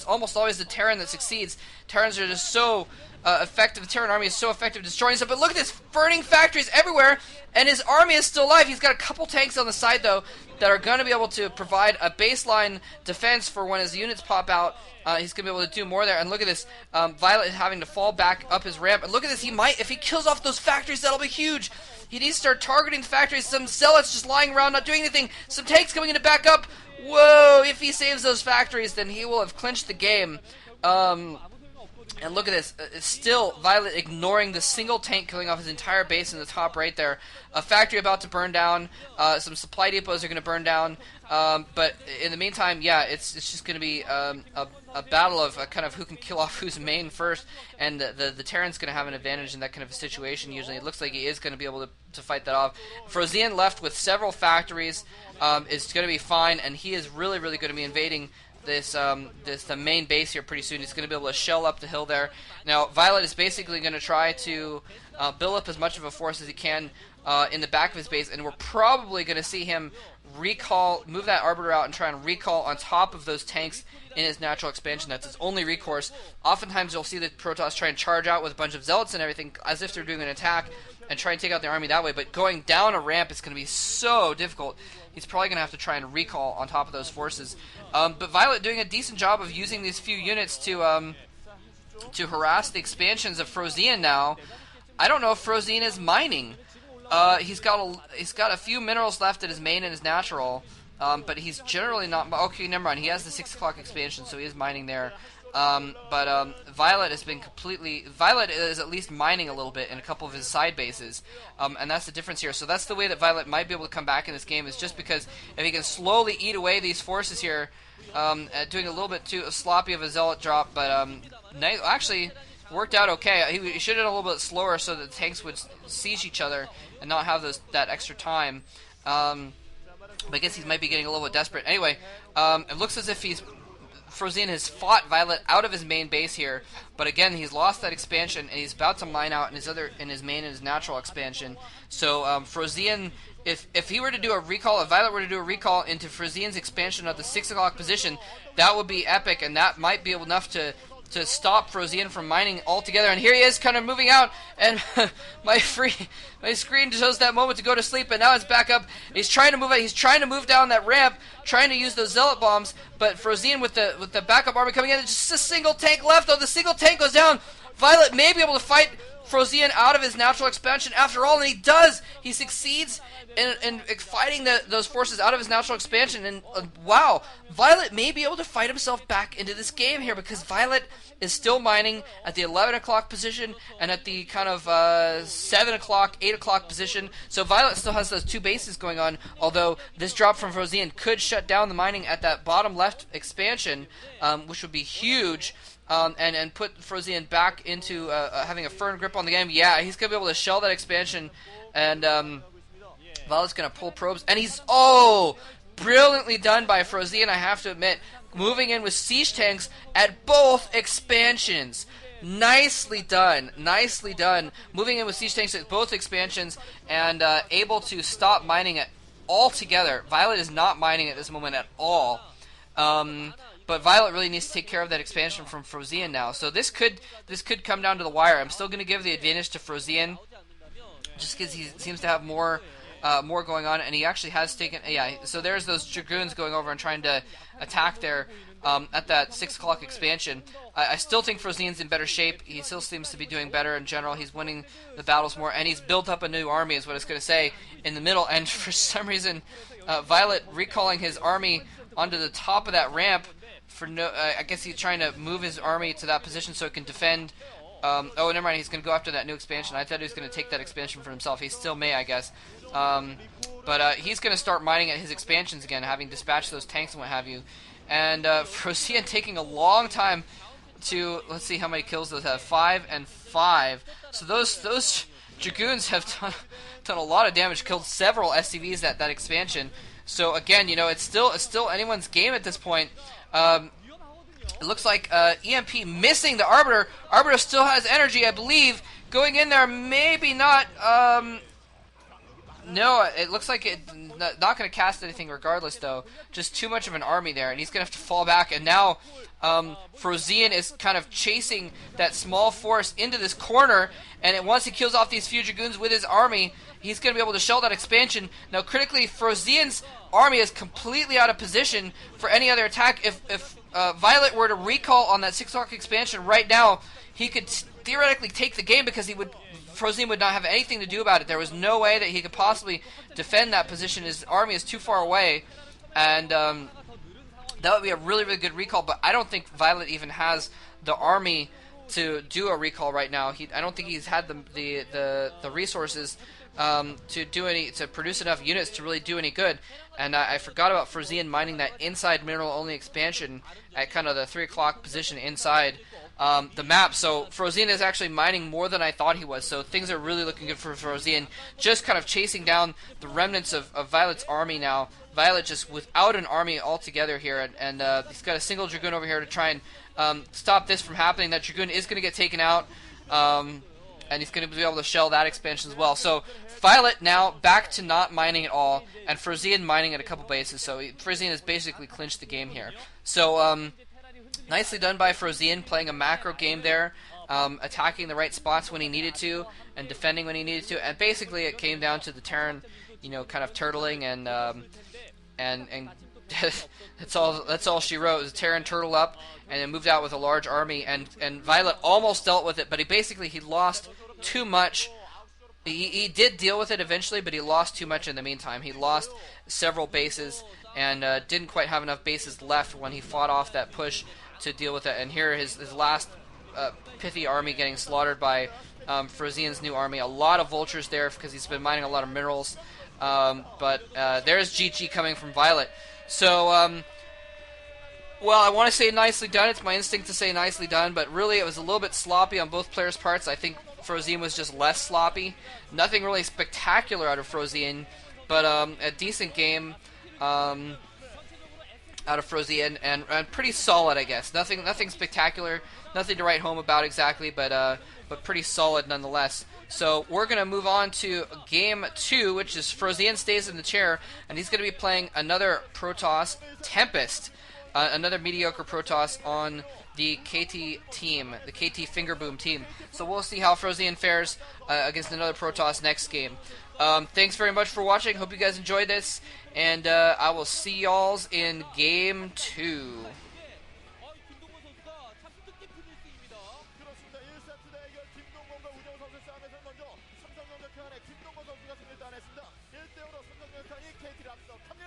almost always the Terran that succeeds. Terrans are just so effective. The Terran army is so effective destroying stuff. But look at this, burning factories everywhere, and his army is still alive. He's got a couple tanks on the side, though, that are going to be able to provide a baseline defense for when his units pop out. He's going to be able to do more there. And look at this, Violet having to fall back up his ramp. And look at this, he might, if he kills off those factories, that'll be huge. He needs to start targeting the factories. Some zealots just lying around not doing anything. Some tanks coming in to back up. Whoa, if he saves those factories, then he will have clinched the game. And look at this, it's still Violet ignoring the single tank killing off his entire base in the top right there. A factory about to burn down, some supply depots are going to burn down, but in the meantime, yeah, it's just going to be a battle of kind of who can kill off whose main first, and the Terran's going to have an advantage in that kind of a situation usually. It looks like he is going to be able to fight that off. Frozean left with several factories is going to be fine, and he is really going to be invading the main base here pretty soon. He's going to be able to shell up the hill there. Now, Violet is basically going to try to build up as much of a force as he can in the back of his base, and we're probably going to see him move that Arbiter out and try and recall on top of those tanks in his natural expansion. That's his only recourse. Oftentimes you'll see the Protoss try and charge out with a bunch of Zealots and everything as if they're doing an attack and try and take out the army that way, but going down a ramp is going to be so difficult. He's probably going to have to try and recall on top of those forces. But Violet doing a decent job of using these few units to harass the expansions of Frozean now. I don't know if Frozean is mining. He's got a few minerals left at his main and his natural, but he's generally not. Okay, never mind. He has the 6 o'clock expansion, so he is mining there. Violet has been Violet is at least mining a little bit in a couple of his side bases, and that's the difference here. So that's the way that Violet might be able to come back in this game, is just because if he can slowly eat away these forces here, doing a little bit too sloppy of a Zealot drop, but actually worked out okay. He should have done a little bit slower so that the tanks would siege each other and not have that extra time. But I guess he might be getting a little bit desperate. Anyway, it looks as if Frozean has fought Violet out of his main base here, but again, he's lost that expansion, and he's about to mine out in his main and his natural expansion. So Frozean, if he were to do a recall, if Violet were to do a recall into Frozean's expansion of the 6 o'clock position, that would be epic, and that might be enough to stop Frozean from mining altogether. And here he is, kind of moving out, and my screen shows that moment to go to sleep, and now it's back up. He's trying to move out. He's trying to move down that ramp, trying to use those Zealot bombs, but Frozean with the backup army coming in, there's just a single tank left. Oh, the single tank goes down. Violet may be able to fight Frozean out of his natural expansion after all, and he does. He succeeds in fighting those forces out of his natural expansion, and wow, Violet may be able to fight himself back into this game here, because Violet is still mining at the 11 o'clock position and at the kind of 7 o'clock, 8 o'clock position. So Violet still has those two bases going on, although this drop from Frozean could shut down the mining at that bottom left expansion, which would be huge. And put Frozean back into having a firm grip on the game. Yeah, he's going to be able to shell that expansion, and Violet's going to pull probes, and he's, brilliantly done by Frozean, I have to admit, moving in with siege tanks at both expansions. Nicely done, moving in with siege tanks at both expansions, and able to stop mining it altogether. Violet is not mining at this moment at all. But Violet really needs to take care of that expansion from Frozean now. So this could come down to the wire. I'm still going to give the advantage to Frozean, just because he seems to have more going on, and he actually has taken. Yeah, so there's those Dragoons going over and trying to attack there at that 6 o'clock expansion. I still think Frozean's in better shape. He still seems to be doing better in general. He's winning the battles more, and he's built up a new army, is what it's going to say, in the middle. And for some reason, Violet recalling his army onto the top of that ramp. I guess he's trying to move his army to that position so it can defend. Never mind. He's going to go after that new expansion. I thought he was going to take that expansion for himself. He still may, I guess. But he's going to start mining at his expansions again, having dispatched those tanks and what have you. And Frozean taking a long time to, let's see how many kills those have. 5 and 5. So those Dragoons have done a lot of damage, killed several SCVs at that expansion. So again, it's still anyone's game at this point. It looks like EMP missing the Arbiter. Arbiter still has energy, I believe. Going in there, maybe not. No, it looks like it's not going to cast anything regardless, though. Just too much of an army there, and he's going to have to fall back. And now Frozean is kind of chasing that small force into this corner, and once he kills off these few Dragoons with his army, he's going to be able to shell that expansion. Now, critically, Frozean's army is completely out of position for any other attack. If Violet were to recall on that 6 o'clock expansion right now, he could theoretically take the game because Frozean would not have anything to do about it. There was no way that he could possibly defend that position. His army is too far away, and that would be a really, really good recall, but I don't think Violet even has the army to do a recall right now. I don't think he's had the resources to produce enough units to really do any good. And I forgot about Frozean mining that inside mineral-only expansion at kind of the 3 o'clock position inside the map. So Frozean is actually mining more than I thought he was. So things are really looking good for Frozean. Just kind of chasing down the remnants of Violet's army now. Violet just without an army altogether here, and he's got a single Dragoon over here to try and stop this from happening. That Dragoon is going to get taken out, and he's going to be able to shell that expansion as well. So Violet now back to not mining at all, and Frozean mining at a couple bases. So Frozean has basically clinched the game here. So nicely done by Frozean, playing a macro game there, attacking the right spots when he needed to, and defending when he needed to. And basically it came down to the Terran, kind of turtling and that's all she wrote. It was Terran turtle up and then moved out with a large army, and Violet almost dealt with it, but he lost too much. He did deal with it eventually, but he lost too much in the meantime. He lost several bases and didn't quite have enough bases left when he fought off that push to deal with it. And here his last pithy army getting slaughtered by Frozean's new army. A lot of vultures there because he's been mining a lot of minerals. But there's GG coming from Violet. So, well, I want to say nicely done. It's my instinct to say nicely done, but really it was a little bit sloppy on both players' parts. I think Frozean was just less sloppy. Nothing really spectacular out of Frozean, but a decent game out of Frozean, and pretty solid, I guess. Nothing spectacular, nothing to write home about exactly, but pretty solid nonetheless. So we're going to move on to game 2, which is Frozean stays in the chair, and he's going to be playing another Protoss Tempest, another mediocre Protoss on the KT team, the KT Fingerboom team. So we'll see how Frozean fares against another Protoss next game. Thanks very much for watching. Hope you guys enjoyed this, and I will see y'alls in game 2. KT를 앞서 3명